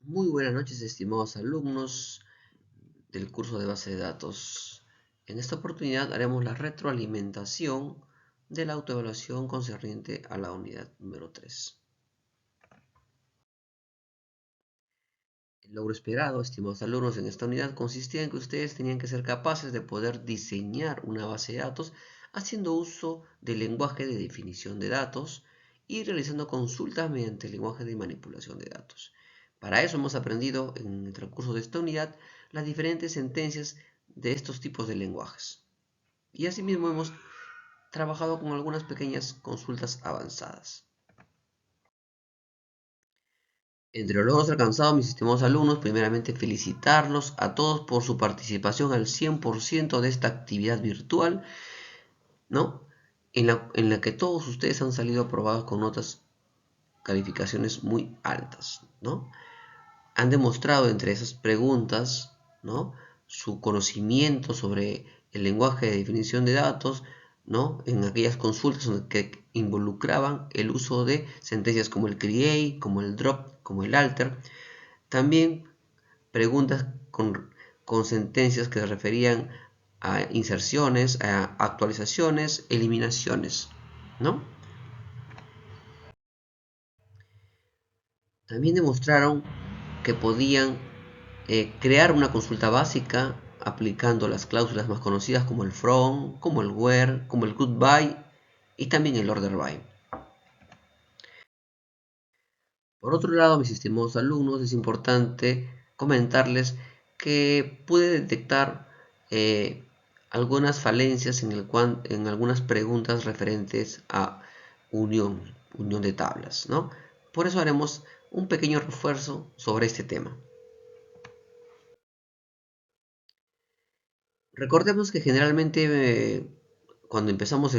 Muy buenas noches, estimados alumnos del curso de base de datos. En esta oportunidad haremos la retroalimentación de la autoevaluación concerniente a la unidad número 3. El logro esperado, estimados alumnos, en esta unidad consistía en que ustedes tenían que ser capaces de poder diseñar una base de datos haciendo uso del lenguaje de definición de datos y realizando consultas mediante el lenguaje de manipulación de datos. Para eso hemos aprendido en el transcurso de esta unidad las diferentes sentencias de estos tipos de lenguajes. Y asimismo hemos trabajado con algunas pequeñas consultas avanzadas. Entre los logros alcanzados, mis estimados alumnos, primeramente felicitarlos a todos por su participación al 100% de esta actividad virtual, ¿no? En la que todos ustedes han salido aprobados con notas, calificaciones muy altas, ¿no? Han demostrado entre esas preguntas, ¿no?, su conocimiento sobre el lenguaje de definición de datos, ¿no?, en aquellas consultas que involucraban el uso de sentencias como el create, como el drop, como el alter. También preguntas con sentencias que se referían a inserciones, a actualizaciones, eliminaciones, ¿no? También demostraron que podían crear una consulta básica aplicando las cláusulas más conocidas como el from, como el where, como el goodbye y también el order by. Por otro lado, mis estimados alumnos, es importante comentarles que pude detectar algunas falencias en algunas preguntas referentes a unión de tablas, ¿no? Por eso haremos un pequeño refuerzo sobre este tema. Recordemos que generalmente cuando empezamos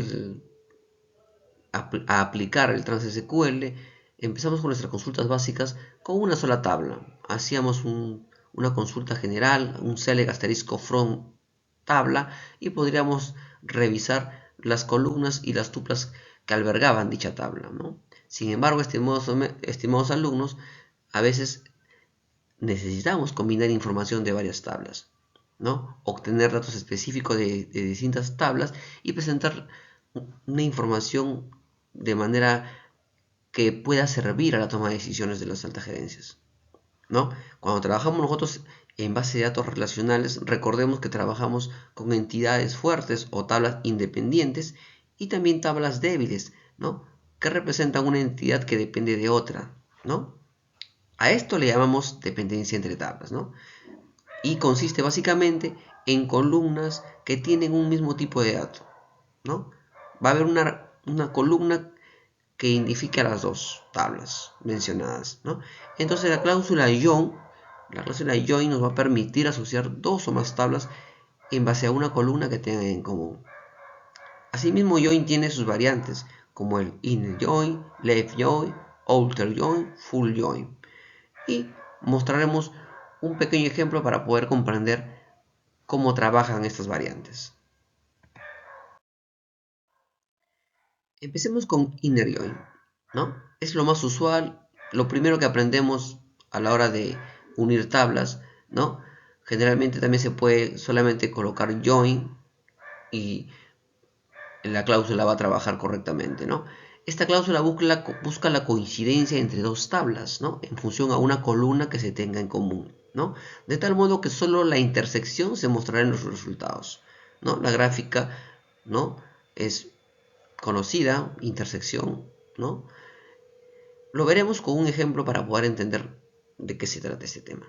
a aplicar el TransSQL, empezamos con nuestras consultas básicas con una sola tabla. Hacíamos una consulta general, un select asterisco from tabla, y podríamos revisar las columnas y las tuplas que albergaban dicha tabla, ¿no? Sin embargo, estimados alumnos, a veces necesitamos combinar información de varias tablas, ¿no? Obtener datos específicos de distintas tablas y presentar una información de manera que pueda servir a la toma de decisiones de las altas gerencias, ¿no? Cuando trabajamos nosotros en base de datos relacionales, recordemos que trabajamos con entidades fuertes o tablas independientes y también tablas débiles, ¿no?, que representan una entidad que depende de otra, ¿no? A esto le llamamos dependencia entre tablas, ¿no? Y consiste básicamente en columnas que tienen un mismo tipo de dato, ¿no? Va a haber una columna que identifique a las dos tablas mencionadas, ¿no? Entonces la cláusula join nos va a permitir asociar dos o más tablas en base a una columna que tengan en común. Asimismo, join tiene sus variantes, como el inner join, left join, outer join, full join. Y mostraremos un pequeño ejemplo para poder comprender cómo trabajan estas variantes. Empecemos con inner join, ¿no? Es lo más usual, lo primero que aprendemos a la hora de unir tablas, ¿no? Generalmente también se puede solamente colocar join y la cláusula va a trabajar correctamente, ¿no? Esta cláusula busca la coincidencia entre dos tablas, ¿no?, en función a una columna que se tenga en común, ¿no? De tal modo que solo la intersección se mostrará en los resultados, ¿no? La gráfica, ¿no?, es conocida, intersección, ¿no? Lo veremos con un ejemplo para poder entender de qué se trata este tema.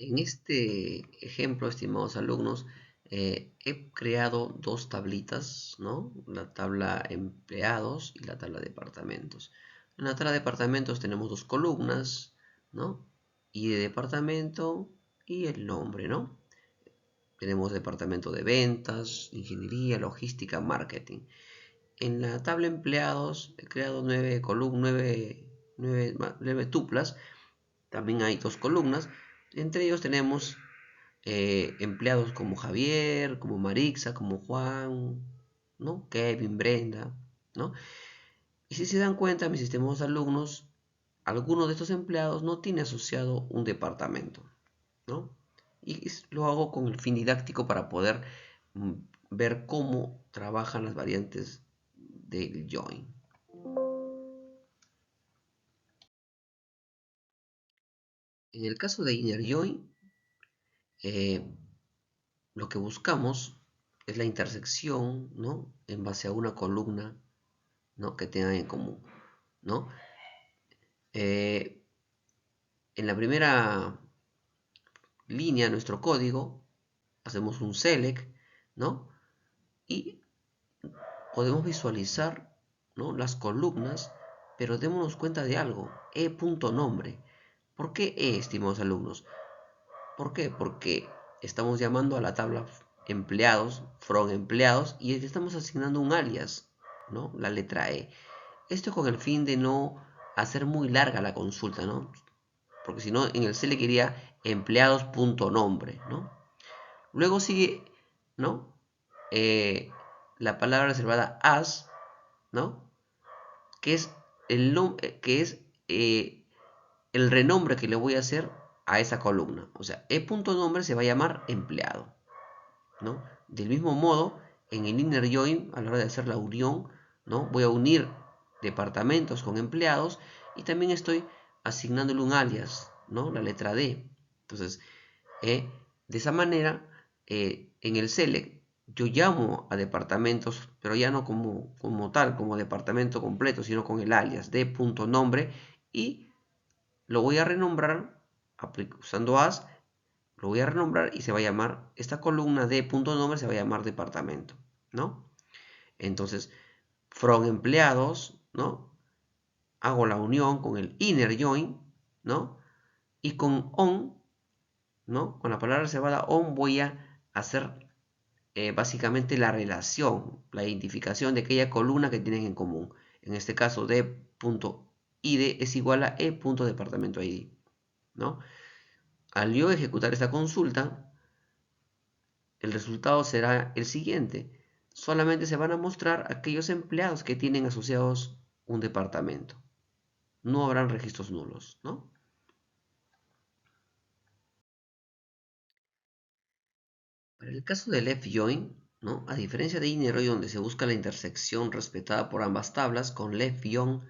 En este ejemplo, estimados alumnos, he creado dos tablitas, ¿no? La tabla empleados y la tabla departamentos. En la tabla de departamentos tenemos dos columnas, ¿no? Y de departamento y el nombre, ¿no? Tenemos departamento de ventas, ingeniería, logística, marketing. En la tabla empleados he creado nueve tuplas. También hay dos columnas. Entre ellos tenemos empleados como Javier, como Marixa, como Juan, ¿no?, Kevin, Brenda, ¿no? Y si se dan cuenta, mis estimados alumnos, alguno de estos empleados no tiene asociado un departamento, ¿no? Y lo hago con el fin didáctico para poder mm, ver cómo trabajan las variantes del join. En el caso de inner join, eh, lo que buscamos es la intersección, ¿no? En base a una columna, ¿no? Que tengan en común, ¿no? Eh, en la primera línea de nuestro código hacemos un select, ¿no? Y podemos visualizar, ¿no? Las columnas, pero démonos cuenta de algo, e.nombre. ¿Por qué e, estimados alumnos? ¿Por qué? Porque estamos llamando a la tabla empleados, from empleados, y estamos asignando un alias, ¿no? La letra e. Esto con el fin de no hacer muy larga la consulta, ¿no? Porque si no, en el select iría empleados.nombre, ¿no? Luego sigue, ¿no? Eh, la palabra reservada as, ¿no? Que es el renombre que le voy a hacer a esa columna. O sea, e.nombre se va a llamar empleado, ¿no? Del mismo modo, en el inner join, a la hora de hacer la unión, ¿no? Voy a unir departamentos con empleados y también estoy asignándole un alias, ¿no? La letra D. Entonces, de esa manera, en el select, yo llamo a departamentos, pero ya no como tal, como departamento completo, sino con el alias d.nombre y lo voy a renombrar usando as, lo voy a renombrar y se va a llamar, esta columna d.nombre se va a llamar departamento, ¿no? Entonces, from empleados, ¿no? Hago la unión con el inner join, ¿no? Y con on, ¿no? Con la palabra reservada on voy a hacer básicamente la relación, la identificación de aquella columna que tienen en común. En este caso, d.id es igual a e.departamento.id, ¿no? Al yo ejecutar esta consulta, el resultado será el siguiente. Solamente se van a mostrar aquellos empleados que tienen asociados un departamento. No habrán registros nulos, ¿no? Para el caso del left-join, ¿no? A diferencia de inner join donde se busca la intersección respetada por ambas tablas, con left-join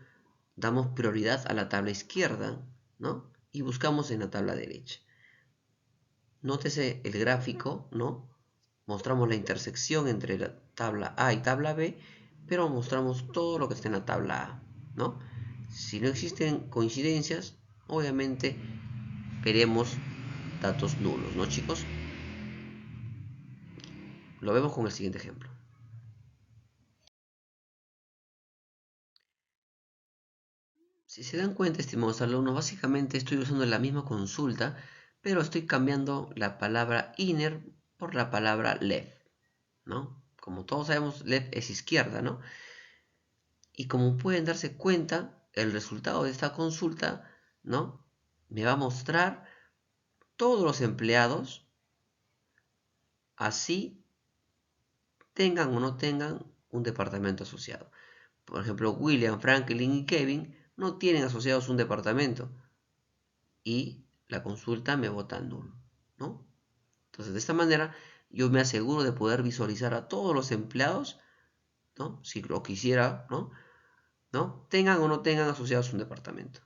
damos prioridad a la tabla izquierda, ¿no? Y buscamos en la tabla derecha. Nótese el gráfico, ¿no? Mostramos la intersección entre la tabla A y tabla B, pero mostramos todo lo que está en la tabla A, ¿no? Si no existen coincidencias, obviamente veremos datos nulos, ¿no, chicos? Lo vemos con el siguiente ejemplo. Si se dan cuenta, estimados alumnos, básicamente estoy usando la misma consulta, pero estoy cambiando la palabra inner por la palabra left, ¿no? Como todos sabemos, left es izquierda, ¿no? Y como pueden darse cuenta, el resultado de esta consulta, ¿no? Me va a mostrar todos los empleados, así tengan o no tengan un departamento asociado. Por ejemplo, William, Franklin y Kevin no tienen asociados un departamento y la consulta me vota nulo, ¿no? Entonces, de esta manera, yo me aseguro de poder visualizar a todos los empleados, ¿no? Si lo quisiera, ¿no? ¿No? Tengan o no tengan asociados un departamento.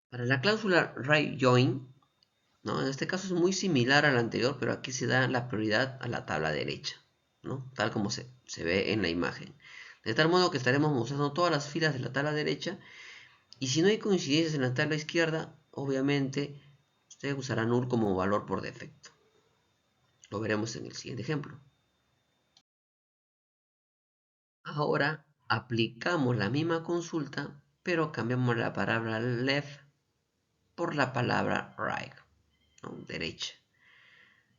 Para la cláusula right join, ¿no? En este caso es muy similar al anterior, pero aquí se da la prioridad a la tabla derecha, ¿no? Tal como se ve en la imagen. De tal modo que estaremos mostrando todas las filas de la tabla derecha y si no hay coincidencias en la tabla izquierda, obviamente usted usará null como valor por defecto. Lo veremos en el siguiente ejemplo. Ahora aplicamos la misma consulta, pero cambiamos la palabra left por la palabra right, ¿no? Derecha,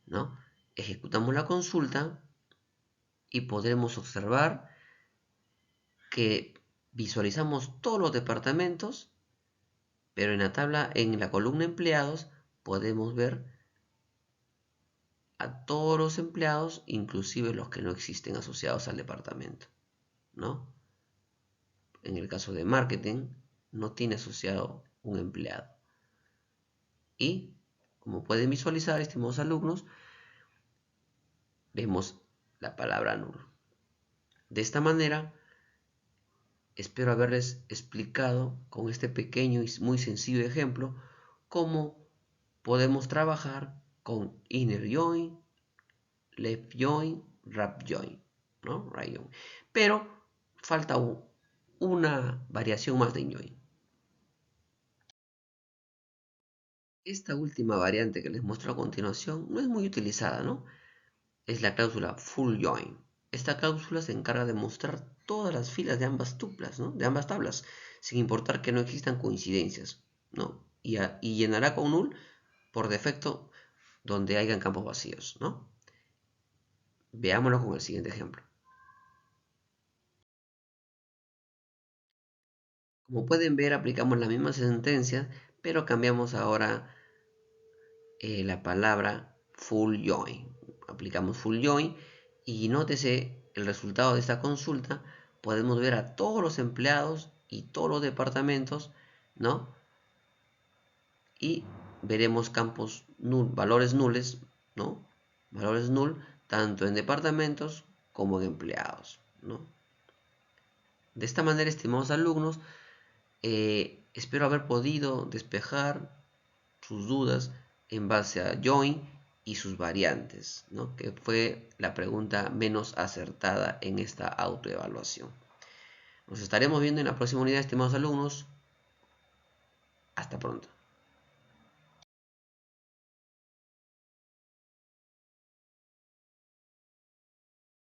¿no? Ejecutamos la consulta y podremos observar que visualizamos todos los departamentos, pero en la tabla, en la columna empleados, podemos ver a todos los empleados, inclusive los que no existen asociados al departamento. ¿no? En el caso de marketing, no tiene asociado un empleado. Y, como pueden visualizar, estimados alumnos, vemos la palabra null. De esta manera, espero haberles explicado con este pequeño y muy sencillo ejemplo cómo podemos trabajar con inner join, left join, wrap join, ¿no? Right join. Pero falta una variación más de join. Esta última variante que les muestro a continuación no es muy utilizada, ¿no? Es la cláusula full join. Esta cláusula se encarga de mostrar todas las filas de ambas tuplas, ¿no? De ambas tablas, sin importar que no existan coincidencias, ¿no? Y llenará con null por defecto donde hayan campos vacíos, ¿no? Veámoslo con el siguiente ejemplo. Como pueden ver, aplicamos la misma sentencia, pero cambiamos ahora la palabra full join. Aplicamos full join y nótese el resultado de esta consulta. Podemos ver a todos los empleados y todos los departamentos, ¿no? Y veremos campos null, valores nules, ¿no? Valores null tanto en departamentos como en empleados, ¿no? De esta manera, estimados alumnos, espero haber podido despejar sus dudas en base a join y sus variantes, ¿no? Que fue la pregunta menos acertada en esta autoevaluación. Nos estaremos viendo en la próxima unidad, estimados alumnos. Hasta pronto.